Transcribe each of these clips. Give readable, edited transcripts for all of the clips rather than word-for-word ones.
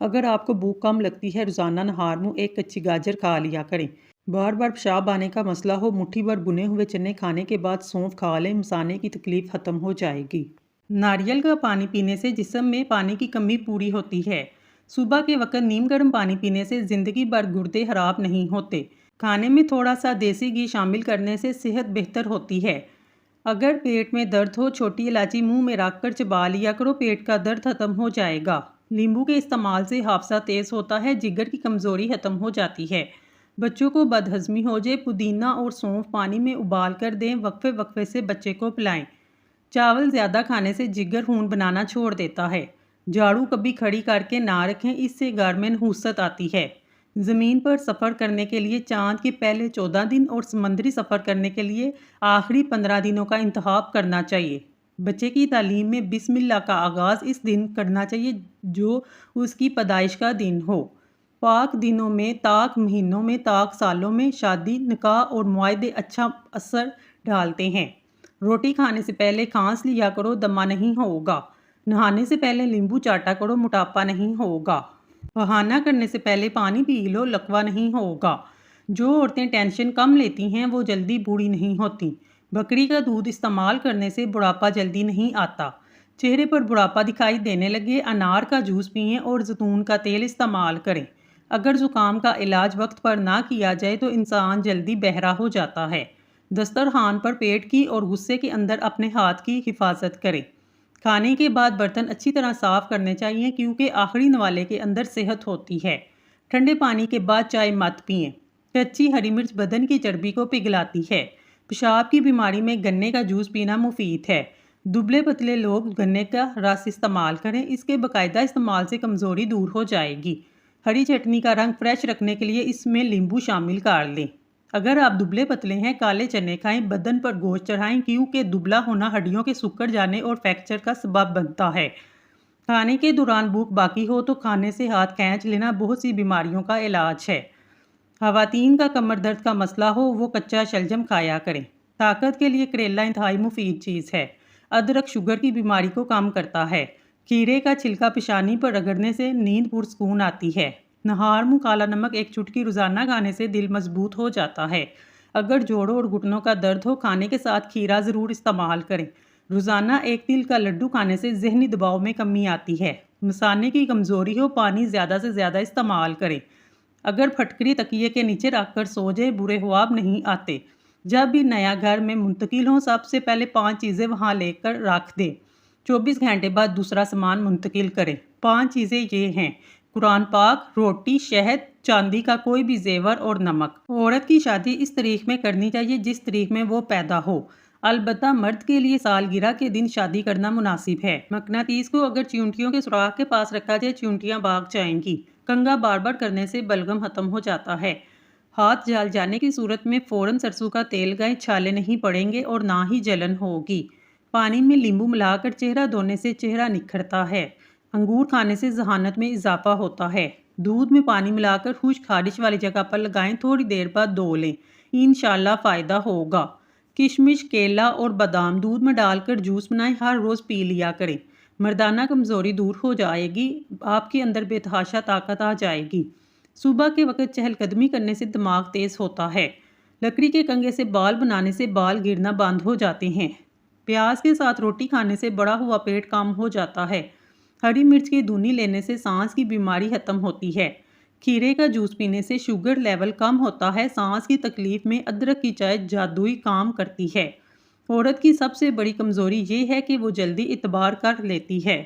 اگر آپ کو بھوک کم لگتی ہے روزانہ نہار میں ایک کچی گاجر کھا لیا کریں۔ بار بار پیشاب آنے کا مسئلہ ہو مٹھی بھر بنے ہوئے چنے کھانے کے بعد سونف کھا لیں، مثانے کی تکلیف ختم ہو جائے گی۔ ناریل کا پانی پینے سے جسم میں پانی کی کمی پوری ہوتی ہے۔ صبح کے وقت نیم گرم پانی پینے سے زندگی بھر گردے خراب نہیں ہوتے۔ کھانے میں تھوڑا سا دیسی گھی شامل کرنے سے صحت بہتر ہوتی ہے۔ اگر پیٹ میں درد ہو چھوٹی الائچی منہ میں رکھ کر چبا لیا کرو، پیٹ کا درد ختم ہو جائے گا۔ لیمبو کے استعمال سے حافظہ تیز ہوتا ہے، جگر کی کمزوری ختم ہو جاتی ہے۔ بچوں کو بد ہضمی ہو جائے پودینہ اور سونف پانی میں ابال کر دیں، وقفے وقفے سے بچے کو پلائیں۔ چاول زیادہ کھانے سے جگر خون بنانا چھوڑ دیتا ہے۔ جھاڑو کبھی کھڑی کر کے نہ رکھیں، اس سے گھر میں نحوست آتی ہے۔ زمین پر سفر کرنے کے لیے چاند کے پہلے 14 دن اور سمندری سفر کرنے کے لیے آخری 15 دنوں کا انتخاب کرنا چاہیے۔ بچے کی تعلیم میں بسم اللہ کا آغاز اس دن کرنا چاہیے جو اس کی پیدائش کا دن ہو۔ پاک دنوں میں، طاق مہینوں میں، طاق سالوں میں شادی، نکاح اور معاہدے اچھا اثر ڈالتے ہیں۔ روٹی کھانے سے پہلے کھانس لیا کرو، دمہ نہیں ہوگا۔ نہانے سے پہلے لیمبو چاٹا کرو، موٹاپا نہیں ہوگا۔ بہانہ کرنے سے پہلے پانی پی لو، لکوہ نہیں ہوگا۔ جو عورتیں ٹینشن کم لیتی ہیں وہ جلدی بوڑھی نہیں ہوتی۔ بکری کا دودھ استعمال کرنے سے بڑھاپا جلدی نہیں آتا۔ چہرے پر بڑھاپا دکھائی دینے لگے، انار کا جوس پئیں اور زیتون کا تیل استعمال کریں۔ اگر زکام کا علاج وقت پر نہ کیا جائے تو انسان جلدی بہرا ہو جاتا ہے۔ دسترخوان پر پیٹ کی اور غصے کے اندر اپنے ہاتھ کی حفاظت کریں۔ کھانے کے بعد برتن اچھی طرح صاف کرنے چاہیے کیونکہ آخری نوالے کے اندر صحت ہوتی ہے۔ ٹھنڈے پانی کے بعد چائے مت پئیں۔ کچی ہری مرچ بدن کی چربی کو پگھلاتی ہے۔ پیشاب کی بیماری میں گنے کا جوس پینا مفید ہے۔ دبلے پتلے لوگ گنے کا رس استعمال کریں، اس کے باقاعدہ استعمال سے کمزوری دور ہو جائے گی۔ ہری چٹنی کا رنگ فریش رکھنے کے لیے اس میں لیمبو شامل کر لیں۔ اگر آپ دبلے پتلے ہیں، کالے چنے کھائیں، بدن پر گوشت چڑھائیں کیونکہ دبلا ہونا ہڈیوں کے سکڑ جانے اور فریکچر کا سبب بنتا ہے۔ کھانے کے دوران بھوک باقی ہو تو کھانے سے ہاتھ کھینچ لینا بہت سی بیماریوں کا علاج ہے۔ خواتین کا کمر درد کا مسئلہ ہو وہ کچا شلجم کھایا کریں۔ طاقت کے لیے کریلا انتہائی مفید چیز ہے۔ ادرک شوگر کی بیماری کو کم کرتا ہے۔ کھیرے کا چھلکا پیشانی پر رگڑنے سے نیند پرسکون آتی ہے۔ نہار میں کالا نمک ایک چٹکی روزانہ کھانے سے دل مضبوط ہو جاتا ہے۔ اگر جوڑوں اور گھٹنوں کا درد ہو کھانے کے ساتھ کھیرا ضرور استعمال کریں۔ روزانہ ایک تل کا لڈو کھانے سے ذہنی دباؤ میں کمی آتی ہے۔ مثانے کی کمزوری ہو پانی زیادہ سے زیادہ استعمال کریں۔ اگر پھٹکری تکیے کے نیچے رکھ کر سو جائے برے خواب نہیں آتے۔ جب بھی نیا گھر میں منتقل ہوں سب سے پہلے 5 چیزیں وہاں لے کر رکھ دیں۔ 24 گھنٹے بعد دوسرا سامان منتقل کریں۔ 5 چیزیں یہ ہیں: قرآن پاک، روٹی، شہد، چاندی کا کوئی بھی زیور اور نمک۔ عورت کی شادی اس تاریخ میں کرنی چاہیے جس تاریخ میں وہ پیدا ہو۔ البتہ مرد کے لیے سالگرہ کے دن شادی کرنا مناسب ہے۔ مقناطیس کو اگر چیونٹیوں کے سوراخ کے پاس رکھا جائے چیونٹیاں بھاگ جائیں گی۔ کنگھا بار بار کرنے سے بلغم ختم ہو جاتا ہے۔ ہاتھ جل جانے کی صورت میں فوراً سرسوں کا تیل لگائیں، چھالے نہیں پڑیں گے اور نہ ہی جلن ہوگی۔ پانی میں لیمبو ملا کر چہرہ دھونے سے چہرہ نکھرتا ہے۔ انگور کھانے سے ذہانت میں اضافہ ہوتا ہے۔ دودھ میں پانی ملا کر خشک خارش والی جگہ پر لگائیں، تھوڑی دیر بعد دھو لیں، انشاءاللہ فائدہ ہوگا۔ کشمش، کیلا اور بادام دودھ میں ڈال کر جوس بنائیں، ہر روز پی لیا کریں۔ مردانہ کمزوری دور ہو جائے گی، آپ کے اندر بے تحاشا طاقت آ جائے گی۔ صبح کے وقت چہل قدمی کرنے سے دماغ تیز ہوتا ہے۔ لکڑی کے کنگھے سے بال بنانے سے بال گرنا بند ہو جاتے ہیں۔ پیاز کے ساتھ روٹی کھانے سے بڑا ہوا پیٹ کام ہو جاتا ہے۔ ہری مرچ کی دھنی لینے سے سانس کی بیماری ختم ہوتی ہے۔ کھیرے کا جوس پینے سے شوگر لیول کم ہوتا ہے۔ سانس کی تکلیف میں ادرک کی چائے جادوئی کام کرتی ہے۔ عورت کی سب سے بڑی کمزوری یہ ہے کہ وہ جلدی اعتبار کر لیتی ہے۔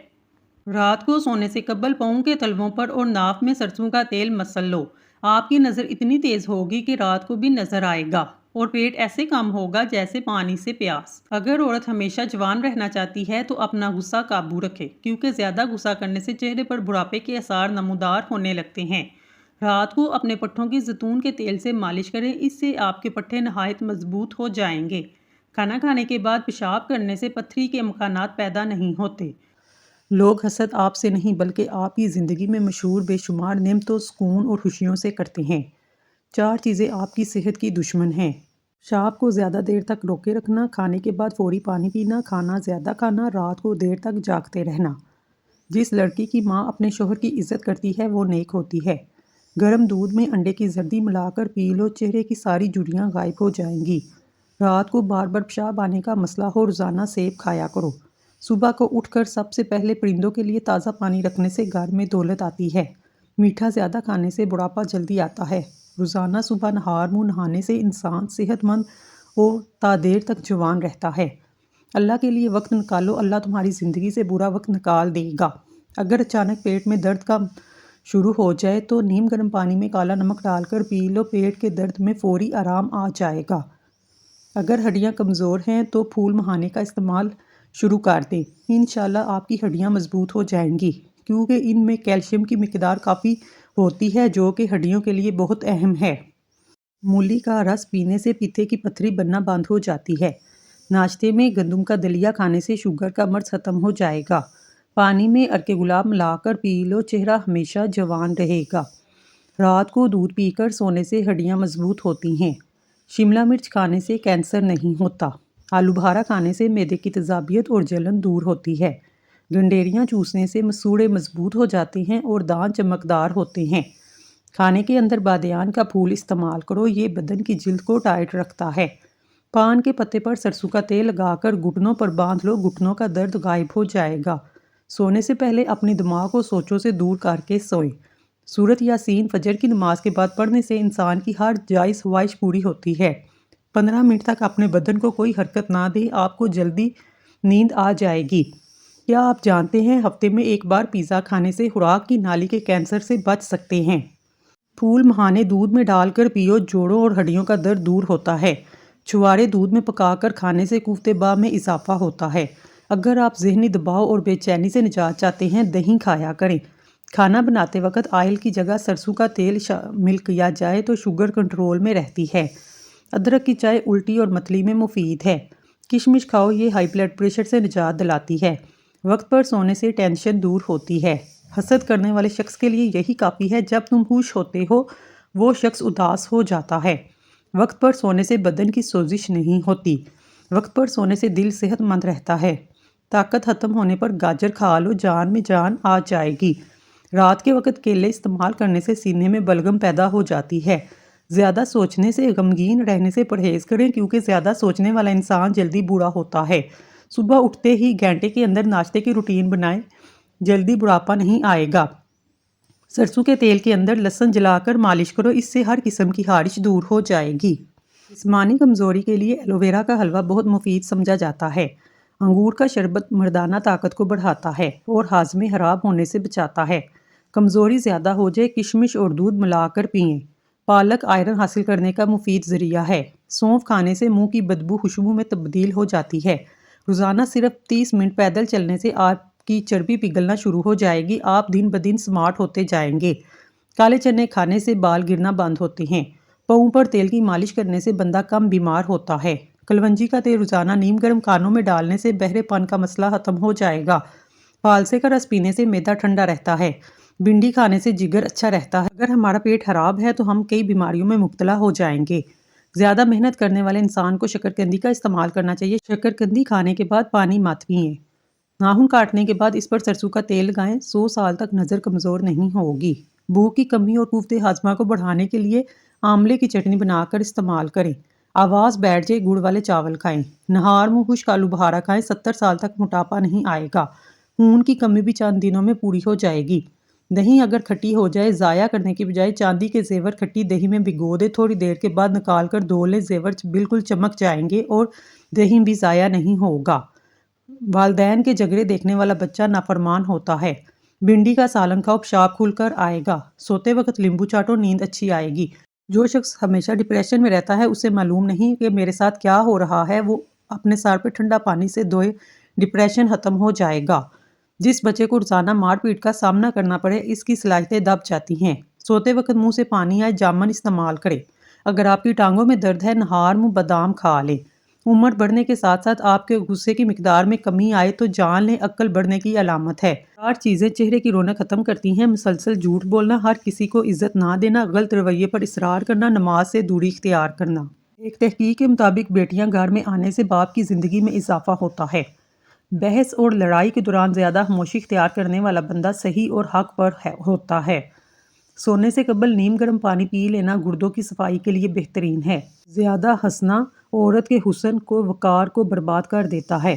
رات کو سونے سے قبل پاؤں کے تلووں پر اور ناف میں سرسوں کا تیل مسل لو۔ آپ کی نظر اتنی تیز ہوگی کہ رات کو بھی نظر آئے گا اور پیٹ ایسے کم ہوگا جیسے پانی سے پیاس۔ اگر عورت ہمیشہ جوان رہنا چاہتی ہے تو اپنا غصہ قابو رکھے کیونکہ زیادہ غصہ کرنے سے چہرے پر بڑھاپے کے آثار نمودار ہونے لگتے ہیں۔ رات کو اپنے پٹھوں کی زیتون کے تیل سے مالش کریں، اس سے آپ کے پٹھے نہایت مضبوط ہو جائیں گے۔ کھانا کھانے کے بعد پیشاب کرنے سے پتھری کے امکانات پیدا نہیں ہوتے۔ لوگ حسد آپ سے نہیں بلکہ آپ کی زندگی میں مشہور بے شمار نعمتوں، سکون اور خوشیوں سے کرتے ہیں۔ 4 چیزیں آپ کی صحت کی دشمن ہیں۔ پیشاب کو زیادہ دیر تک روکے رکھنا، کھانے کے بعد فوری پانی پینا، کھانا زیادہ کھانا، رات کو دیر تک جاگتے رہنا۔ جس لڑکی کی ماں اپنے شوہر کی عزت کرتی ہے وہ نیک ہوتی ہے۔ گرم دودھ میں انڈے کی زردی ملا کر پی لو، چہرے کی ساری جھریاں غائب ہو جائیں گی۔ رات کو بار بار پیشاب آنے کا مسئلہ ہو، روزانہ سیب کھایا کرو۔ صبح کو اٹھ کر سب سے پہلے پرندوں کے لیے تازہ پانی رکھنے سے گھر میں دولت آتی ہے۔ میٹھا زیادہ کھانے سے بڑھاپا جلدی آتا ہے۔ روزانہ صبح نہار منہ نہانے سے انسان صحت مند اور تا دیر تک جوان رہتا ہے۔ اللہ کے لیے وقت نکالو، اللہ تمہاری زندگی سے برا وقت نکال دے گا۔ اگر اچانک پیٹ میں درد کا شروع ہو جائے تو نیم گرم پانی میں کالا نمک ڈال کر پی لو، پیٹ کے درد میں فوری آرام آ جائے گا۔ اگر ہڈیاں کمزور ہیں تو پھول مہانے کا استعمال شروع کر دیں، انشاءاللہ آپ کی ہڈیاں مضبوط ہو جائیں گی، کیونکہ ان میں کیلشیم کی مقدار کافی ہوتی ہے جو کہ ہڈیوں کے لیے بہت اہم ہے۔ مولی کا رس پینے سے پتے کی پتھری بننا بند ہو جاتی ہے۔ ناشتے میں گندم کا دلیا کھانے سے شوگر کا مرض ختم ہو جائے گا۔ پانی میں ارک گلاب ملا کر پی لو، چہرہ ہمیشہ جوان رہے گا۔ رات کو دودھ پی کر سونے سے ہڈیاں مضبوط ہوتی ہیں۔ شملہ مرچ کھانے سے کینسر نہیں ہوتا۔ آلو بخارا کھانے سے معدے کی تیزابیت اور جلن دور ہوتی ہے۔ گنڈیریاں چوسنے سے مسوڑے مضبوط ہو جاتے ہیں اور دانت چمکدار ہوتے ہیں۔ کھانے کے اندر بادیان کا پھول استعمال کرو، یہ بدن کی جلد کو ٹائٹ رکھتا ہے۔ پان کے پتے پر سرسوں کا تیل لگا کر گھٹنوں پر باندھ لو، گھٹنوں کا درد غائب ہو جائے گا۔ سونے سے پہلے اپنی دماغ کو سوچوں سے دور کر کے سوئیں۔ سورۃ یاسین فجر کی نماز کے بعد پڑھنے سے انسان کی ہر جائز خواہش پوری ہوتی ہے۔ 15 منٹ تک اپنے بدن کو کوئی حرکت نہ دیں، آپ کو جلدی نیند آ جائے گی۔ کیا آپ جانتے ہیں ہفتے میں ایک بار پیزا کھانے سے خوراک کی نالی کے کینسر سے بچ سکتے ہیں؟ پھول مہانے دودھ میں ڈال کر پیو، جوڑوں اور ہڈیوں کا درد دور ہوتا ہے۔ چھوارے دودھ میں پکا کر کھانے سے قوت باہ میں اضافہ ہوتا ہے۔ اگر آپ ذہنی دباؤ اور بے چینی سے نجات چاہتے ہیں، دہی کھایا کریں۔ کھانا بناتے وقت آئل کی جگہ سرسوں کا تیل شامل کیا جائے تو شوگر کنٹرول میں رہتی ہے۔ ادرک کی چائے الٹی اور متلی میں مفید ہے۔ کشمش کھاؤ، یہ ہائی بلڈ پریشر سے نجات دلاتی ہے۔ وقت پر سونے سے ٹینشن دور ہوتی ہے۔ حسد کرنے والے شخص کے لیے یہی کافی ہے، جب تم خوش ہوتے ہو وہ شخص اداس ہو جاتا ہے۔ وقت پر سونے سے بدن کی سوزش نہیں ہوتی۔ وقت پر سونے سے دل صحت مند رہتا ہے۔ طاقت ختم ہونے پر گاجر کھا لو، جان میں جان آ جائے گی۔ رات کے وقت کیلے استعمال کرنے سے سینے میں بلغم پیدا ہو جاتی ہے۔ زیادہ سوچنے سے، غمگین رہنے سے پرہیز کریں، کیونکہ زیادہ سوچنے والا انسان جلدی بوڑھا ہوتا ہے۔ صبح اٹھتے ہی گھنٹے کے اندر ناشتے کی روٹین بنائیں، جلدی بڑھاپا نہیں آئے گا۔ سرسوں کے تیل کے اندر لہسن جلا کر مالش کرو، اس سے ہر قسم کی خارش دور ہو جائے گی۔ جسمانی کمزوری کے لیے ایلو ویرا کا حلوہ بہت مفید سمجھا جاتا ہے۔ انگور کا شربت مردانہ طاقت کو بڑھاتا ہے اور ہاضمے خراب ہونے سے بچاتا ہے۔ کمزوری زیادہ ہو جائے، کشمش اور دودھ ملا کر پئیں۔ پالک آئرن حاصل کرنے کا مفید ذریعہ ہے۔ سونف کھانے سے منہ کی بدبو خوشبو میں تبدیل ہو جاتی ہے۔ روزانہ صرف 30 منٹ پیدل چلنے سے آپ کی چربی پگھلنا شروع ہو جائے گی، آپ دن بدن سمارٹ ہوتے جائیں گے۔ کالے چنے کھانے سے بال گرنا بند ہوتے ہیں۔ پاؤں پر تیل کی مالش کرنے سے بندہ کم بیمار ہوتا ہے۔ کلونجی کا تیل روزانہ نیم گرم کانوں میں ڈالنے سے بہرے پن کا مسئلہ ختم ہو جائے گا۔ فالسے کا رس پینے سے معدہ ٹھنڈا رہتا ہے۔ بھنڈی کھانے سے جگر اچھا رہتا ہے۔ اگر ہمارا پیٹ خراب ہے تو ہم کئی بیماریوں میں مبتلا ہو جائیں گے۔ زیادہ محنت کرنے والے انسان کو شکرکندی کا استعمال کرنا چاہیے۔ شکرکندی کھانے کے بعد پانی مت پئیں۔ ناخن کاٹنے کے بعد اس پر سرسوں کا تیل لگائیں، 100 سال تک نظر کمزور نہیں ہوگی۔ بھوک کی کمی اور قوت ہاضمہ کو بڑھانے کے لیے آملے کی چٹنی بنا کر استعمال کریں۔ آواز بیٹھ جائے، گڑ والے چاول کھائیں۔ نہار منہ خشک آلو بخارا کھائیں، 70 سال تک موٹاپا نہیں آئے گا۔ خون کی کمی بھی چند دنوں میں پوری ہو جائے گی۔ دہی اگر کھٹی ہو جائے، ضائع کرنے کی بجائے چاندی کے زیور کھٹی دہی میں بھگو دے، تھوڑی دیر کے بعد نکال کر دھو لیں، زیور بالکل چمک جائیں گے اور دہی بھی ضائع نہیں ہوگا۔ والدین کے جھگڑے دیکھنے والا بچہ نافرمان ہوتا ہے۔ بھنڈی کا سالن کھاؤ، پیشاب کھل کر آئے گا۔ سوتے وقت لیمبو چاٹو، نیند اچھی آئے گی۔ جو شخص ہمیشہ ڈپریشن میں رہتا ہے اسے معلوم نہیں کہ میرے ساتھ کیا ہو رہا ہے، وہ اپنے سر پہ ٹھنڈا پانی سے دھوئے، ڈپریشن ختم ہو جائے گا۔ جس بچے کو روزانہ مار پیٹ کا سامنا کرنا پڑے، اس کی صلاحیتیں دب جاتی ہیں۔ سوتے وقت منہ سے پانی آئے، جامن استعمال کریں۔ اگر آپ کی ٹانگوں میں درد ہے، نہار منہ بادام کھا لیں۔ عمر بڑھنے کے ساتھ ساتھ آپ کے غصے کی مقدار میں کمی آئے تو جان لیں عقل بڑھنے کی علامت ہے۔ 4 چیزیں چہرے کی رونق ختم کرتی ہیں: مسلسل جھوٹ بولنا، ہر کسی کو عزت نہ دینا، غلط رویے پر اصرار کرنا، نماز سے دوری اختیار کرنا۔ ایک تحقیق کے مطابق بیٹیاں گھر میں آنے سے باپ کی زندگی میں اضافہ ہوتا ہے۔ بحث اور لڑائی کے دوران زیادہ خاموشی اختیار کرنے والا بندہ صحیح اور حق پر ہوتا ہے۔ سونے سے قبل نیم گرم پانی پی لینا گردوں کی صفائی کے لیے بہترین ہے۔ زیادہ ہنسنا عورت کے حسن کو وقار کو برباد کر دیتا ہے۔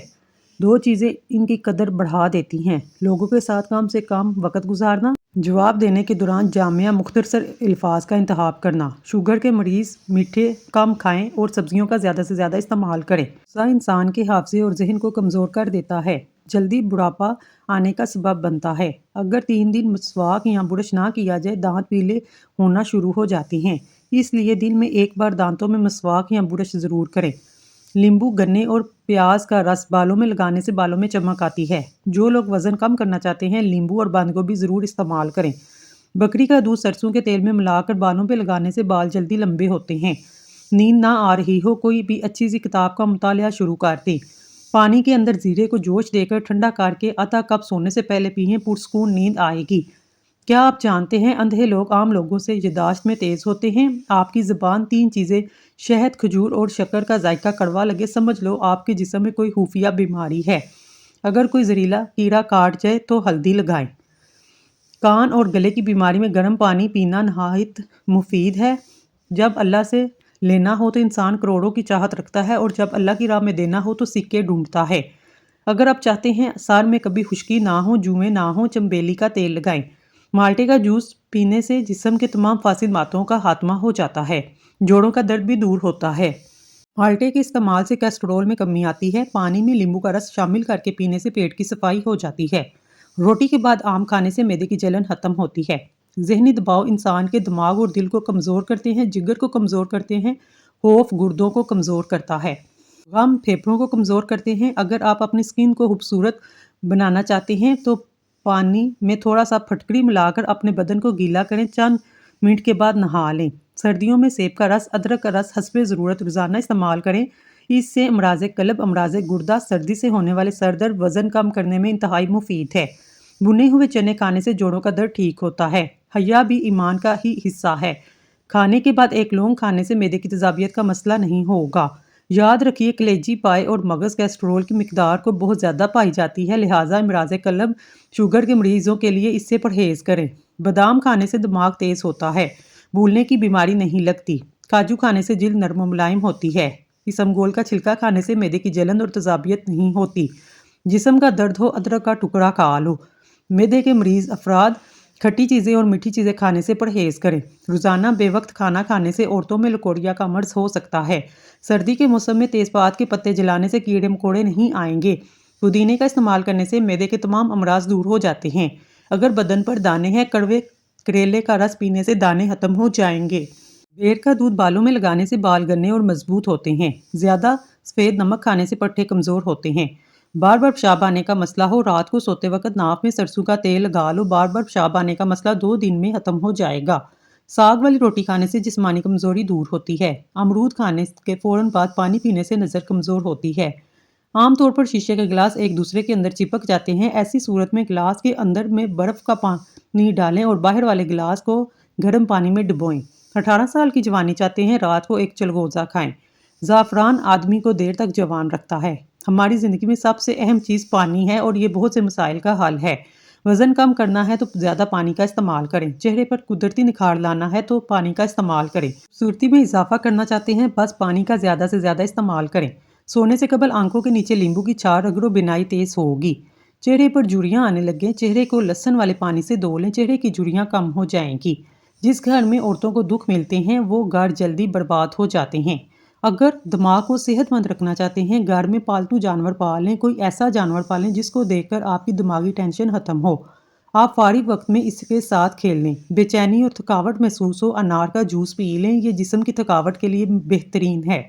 دو چیزیں ان کی قدر بڑھا دیتی ہیں: لوگوں کے ساتھ کم سے کم وقت گزارنا، جواب دینے کے دوران جامع مختصر الفاظ کا انتخاب کرنا۔ شوگر کے مریض میٹھے کم کھائیں اور سبزیوں کا زیادہ سے زیادہ استعمال کریں۔ غصہ انسان کے حافظے اور ذہن کو کمزور کر دیتا ہے، جلدی بڑھاپا آنے کا سبب بنتا ہے۔ اگر 3 دن مسواک یا برش نہ کیا جائے، دانت پیلے ہونا شروع ہو جاتے ہیں، اس لیے دن میں ایک بار دانتوں میں مسواک یا برش ضرور کریں۔ لیمبو، گنے اور پیاز کا رس بالوں میں لگانے سے بالوں میں چمک آتی ہے۔ جو لوگ وزن کم کرنا چاہتے ہیں، لیمبو اور بند گوبھی ضرور استعمال کریں۔ بکری کا دودھ سرسوں کے تیل میں ملا کر بالوں پہ لگانے سے بال جلدی لمبے ہوتے ہیں۔ نیند نہ آ رہی ہو، کوئی بھی اچھی سی کتاب کا مطالعہ شروع کر دیں۔ پانی کے اندر زیرے کو جوش دے کر ٹھنڈا کر کے آدھا کپ سونے سے پہلے پئیں، پرسکون نیند آئے گی۔ کیا آپ جانتے ہیں اندھے لوگ عام لوگوں سے یادداشت میں تیز ہوتے ہیں؟ آپ کی زبان 3 چیزیں شہد، کھجور اور شکر کا ذائقہ کڑوا لگے، سمجھ لو آپ کے جسم میں کوئی خفیہ بیماری ہے۔ اگر کوئی زہریلا کیڑا کاٹ جائے تو ہلدی لگائیں۔ کان اور گلے کی بیماری میں گرم پانی پینا نہایت مفید ہے۔ جب اللہ سے لینا ہو تو انسان کروڑوں کی چاہت رکھتا ہے، اور جب اللہ کی راہ میں دینا ہو تو سکے ڈھونڈتا ہے۔ اگر آپ چاہتے ہیں سر میں کبھی خشکی نہ ہو، جوئیں نہ ہوں، چنبیلی کا تیل لگائیں۔ مالٹے کا جوس پینے سے جسم کے تمام فاسد مادوں کا خاتمہ ہو جاتا ہے۔ جوڑوں کا درد بھی دور ہوتا ہے۔ مالٹے کے استعمال سے کولیسٹرول میں کمی آتی ہے۔ پانی میں لیمبو کا رس شامل کر کے پینے سے پیٹ کی صفائی ہو جاتی ہے۔ روٹی کے بعد آم کھانے سے معدے کی جلن ختم ہوتی ہے۔ ذہنی دباؤ انسان کے دماغ اور دل کو کمزور کرتے ہیں، جگر کو کمزور کرتے ہیں، خوف گردوں کو کمزور کرتا ہے، غم پھیپھڑوں کو کمزور کرتے ہیں۔ اگر آپ اپنی سکن کو خوبصورت بنانا چاہتے ہیں تو پانی میں تھوڑا سا پھٹکری ملا کر اپنے بدن کو گیلا کریں، چند منٹ کے بعد نہا لیں۔ سردیوں میں سیب کا رس، ادرک کا رس حسب ضرورت روزانہ استعمال کریں۔ اس سے امراض قلب، امراض گردہ، سردی سے ہونے والے سر درد، وزن کم کرنے میں انتہائی مفید ہے۔ بھنے ہوئے چنے کھانے سے جوڑوں کا درد ٹھیک ہوتا ہے۔ حیا بھی ایمان کا ہی حصہ ہے۔ کھانے کے بعد ایک لونگ کھانے سے معدے کی تیزابیت کا مسئلہ نہیں ہوگا۔ یاد رکھیے، کلیجی پائے اور مغز کولیسٹرول کی مقدار کو بہت زیادہ پائی جاتی ہے، لہٰذا امراض قلب، شوگر کے مریضوں کے لیے اس سے پرہیز کریں۔ بادام کھانے سے دماغ تیز ہوتا ہے، بھولنے کی بیماری نہیں لگتی۔ کاجو کھانے سے جلد نرم و ملائم ہوتی ہے۔ اسمگول کا چھلکا کھانے سے معدے کی جلن اور تیزابیت نہیں ہوتی۔ جسم کا درد ہو، ادرک کا ٹکڑا کھا لو۔ معدے کے مریض افراد کھٹی چیزیں اور میٹھی چیزیں کھانے سے پرہیز کریں۔ روزانہ بے وقت کھانا کھانے سے عورتوں میں لکوریا کا مرض ہو سکتا ہے۔ سردی کے موسم میں تیز پات کے پتے جلانے سے کیڑے مکوڑے نہیں آئیں گے۔ پودینے کا استعمال کرنے سے معدے کے تمام امراض دور ہو جاتے ہیں۔ اگر بدن پر دانے ہیں، کڑوے کریلے کا رس پینے سے دانے ختم ہو جائیں گے۔ بیر کا دودھ بالوں میں لگانے سے بال گنے اور مضبوط ہوتے ہیں۔ زیادہ سفید نمک کھانے سے پٹھے کمزور ہوتے ہیں۔ بار بار پیشاب آنے کا مسئلہ ہو، رات کو سوتے وقت ناک میں سرسوں کا تیل لگا لو، بار بار پیشاب آنے کا مسئلہ 2 دن میں ختم ہو جائے گا۔ ساگ والی روٹی کھانے سے جسمانی کمزوری دور ہوتی ہے۔ امرود کھانے کے فوراً بعد پانی پینے سے نظر کمزور ہوتی ہے۔ عام طور پر شیشے کے گلاس ایک دوسرے کے اندر چپک جاتے ہیں، ایسی صورت میں گلاس کے اندر میں برف کا پانی ڈالیں اور باہر والے گلاس کو گرم پانی میں ڈبوئیں۔ 18 سال کی جوانی چاہتے ہیں، رات کو ایک چلغوزہ کھائیں۔ زعفران آدمی کو دیر تک جوان رکھتا ہے۔ ہماری زندگی میں سب سے اہم چیز پانی ہے اور یہ بہت سے مسائل کا حل ہے۔ وزن کم کرنا ہے تو زیادہ پانی کا استعمال کریں۔ چہرے پر قدرتی نکھار لانا ہے تو پانی کا استعمال کریں۔ خوبصورتی میں اضافہ کرنا چاہتے ہیں، بس پانی کا زیادہ سے زیادہ استعمال کریں۔ سونے سے قبل آنکھوں کے نیچے لیمبو کی چار رگڑو، بینائی تیز ہوگی۔ چہرے پر جھریاں آنے لگیں، چہرے کو لہسن والے پانی سے دھو لیں، چہرے کی جھریاں کم ہو جائیں گی۔ جس گھر میں عورتوں کو دکھ ملتے ہیں وہ گھر جلدی برباد ہو جاتے ہیں۔ اگر دماغ کو صحت مند رکھنا چاہتے ہیں، گھر میں پالتو جانور پالیں، کوئی ایسا جانور پالیں جس کو دیکھ کر آپ کی دماغی ٹینشن ختم ہو۔ آپ فارغ وقت میں اس کے ساتھ کھیل لیں۔ بے چینی اور تھکاوٹ محسوس ہو، انار کا جوس پی لیں، یہ جسم کی تھکاوٹ کے لیے بہترین ہے۔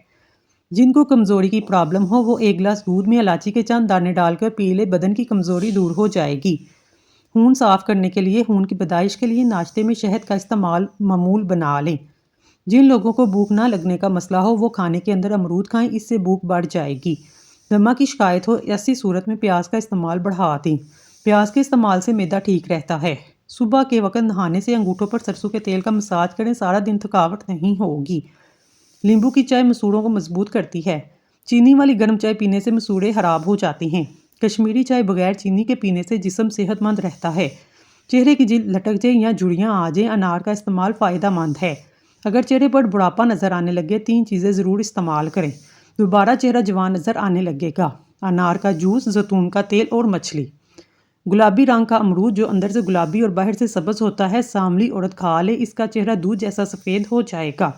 جن کو کمزوری کی پرابلم ہو وہ ایک گلاس دودھ میں الائچی کے چند دانے ڈال کر پی لے، بدن کی کمزوری دور ہو جائے گی۔ خون صاف کرنے کے لیے، خون کی پیدائش کے لیے ناشتے میں شہد کا استعمال معمول بنا لیں۔ جن لوگوں کو بھوک نہ لگنے کا مسئلہ ہو وہ کھانے کے اندر امرود کھائیں، اس سے بھوک بڑھ جائے گی۔ دمہ کی شکایت ہو، ایسی صورت میں پیاز کا استعمال بڑھا دیں۔ پیاز کے استعمال سے معدہ ٹھیک رہتا ہے۔ صبح کے وقت نہانے سے انگوٹھوں پر سرسوں کے تیل کا مساج کریں، سارا دن تھکاوٹ نہیں ہوگی۔ لیمبو کی چائے مسوڑوں کو مضبوط کرتی ہے۔ چینی والی گرم چائے پینے سے مسوڑے خراب ہو جاتے ہیں۔ کشمیری چائے بغیر چینی کے پینے سے جسم صحت مند رہتا ہے۔ چہرے کی جلد لٹک جائے یا جھڑیاں آ جائیں، انار کا استعمال فائدہ مند ہے۔ اگر چہرے پر بڑھاپا نظر آنے لگے 3 چیزیں ضرور استعمال کریں۔ دوبارہ چہرہ جوان نظر آنے لگے گا: انار کا جوس، زیتون کا تیل اور مچھلی۔ گلابی رنگ کا امرود جو اندر سے گلابی اور باہر سے سبز ہوتا ہے، سانولی عورت کھا لے، اس کا چہرہ دودھ جیسا سفید ہو جائے گا۔